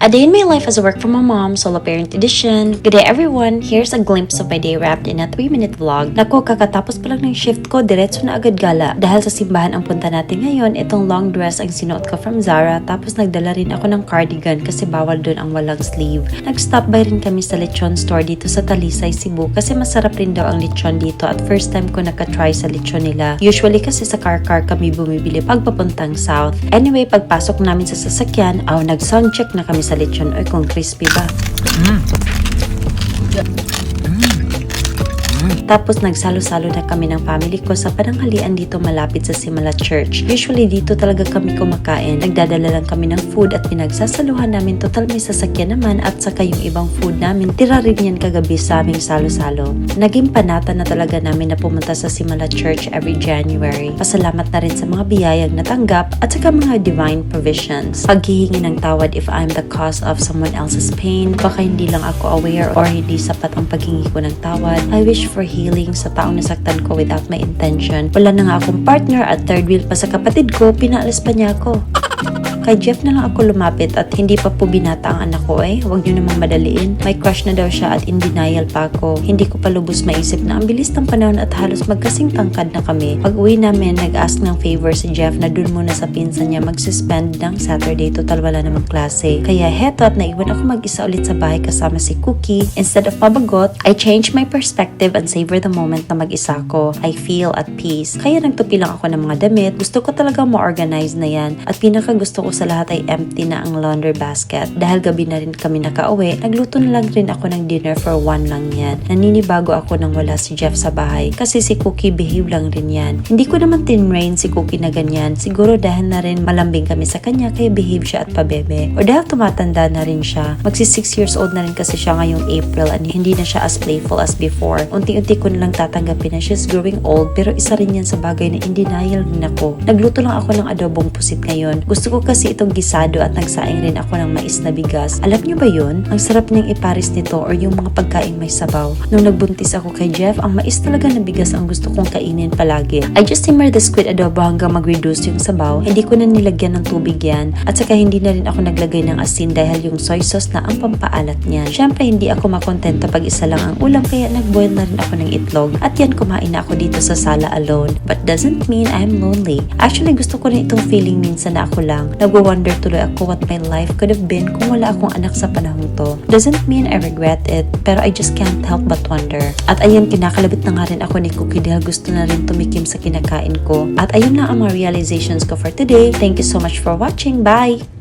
A day in my life as a work from a mom, solo parent edition. Good day everyone! Here's a glimpse of my day wrapped in a 3-minute vlog. Nako, kakatapos pa lang ng shift ko, diretso na agad gala. Dahil sa simbahan ang punta natin ngayon, itong long dress ang sinuot ko from Zara, tapos nagdala rin ako ng cardigan kasi bawal dun ang walang sleeve. Nag-stop by rin kami sa lechon store dito sa Talisay, Cebu kasi masarap rin daw ang lechon dito at first time ko nakatry sa lechon nila. Usually kasi sa car kami bumibili pag papuntang south. Anyway, pagpasok namin sa sasakyan, nag-sound check na kami sa lechon. Oy, kung crispy ba. Tapos nagsalo-salo na kami ng family ko sa pananghalian dito malapit sa Simala Church. Usually dito talaga kami kumakain. Nagdadala lang kami ng food at pinagsasaluhan namin. Total may sasakyan naman at saka yung ibang food namin. Tira rin yan kagabi sa aming salo-salo. Naging panata na talaga namin na pumunta sa Simala Church every January. Pasalamat na rin sa mga biyayang natanggap at saka mga divine provisions. Paghihingi ng tawad if I'm the cause of someone else's pain. Baka hindi lang ako aware or hindi sapat ang paghingi ko ng tawad. I wish for healing sa taong nasaktan ko without my intention. Wala na nga akong partner at third wheel pa sa kapatid ko, pinaalis pa niya ako. Kay Jeff na lang ako lumapit at hindi pa po binata ang anak ko huwag niyo namang madaliin. May crush na daw siya at in denial pa ako. Hindi ko pa lubos maisip na ang bilis ng panahon at halos magkasing tangkad na kami. Pag uwi namin, nag-ask ng favor si Jeff na dun muna sa pinsan niya mag-suspend ng Saturday, total wala namang klase. Kaya heto at naiwan ako mag-isa ulit sa bahay kasama si Cookie. Instead of pabagot, I changed my perspective and savor the moment na mag-isa ko. I feel at peace. Kaya nagtupi lang ako ng mga damit. Gusto ko talaga ma-organize na yan. At pinaka gusto ko sa lahat ay empty na ang laundry basket. Dahil gabi na rin kami nakauwi, nagluto na lang rin ako ng dinner for one lang yan. Naninibago ako nang wala si Jeff sa bahay kasi si Cookie behave lang rin yan. Hindi ko naman tinrain si Cookie na ganyan. Siguro dahil na rin malambing kami sa kanya kaya behave siya at pabebe. O dahil tumatanda na rin siya. Magsi 6 years old na rin kasi siya ngayong April and hindi na siya as playful as before. Unti-unti ko na lang tatanggapin na she's growing old pero isa rin yan sa bagay na in denial rin ako. Nagluto lang ako ng adobong pusit ngayon. Gusto ko kasi itong gisado at nagsaing rin ako ng mais na bigas. Alam niyo ba yun? Ang sarap niyang iparis nito or yung mga pagkain may sabaw. Nung nagbuntis ako kay Jeff, ang mais talaga na bigas ang gusto kong kainin palagi. I just simmer the squid adobo hanggang mag-reduce yung sabaw. Hindi ko na nilagyan ng tubig yan. At saka hindi na rin ako naglagay ng asin dahil yung soy sauce na ang pampaalat niyan. Siyempre hindi ako makontento pag isa lang ang ulam kaya nagboil na rin ako ng itlog. At yan kumain na ako dito sa sala alone. But doesn't mean I'm lonely. Actually gusto ko rin itong feeling minsan na ako lang. Nagwo-wonder tuloy ako what my life could have been kung wala akong anak sa panahon to. Doesn't mean I regret it, pero I just can't help but wonder. At ayun, kinakalabit na nga rin ako ni Cookie dahil gusto na rin tumikim sa kinakain ko. At ayun na ang mga realizations ko for today. Thank you so much for watching. Bye!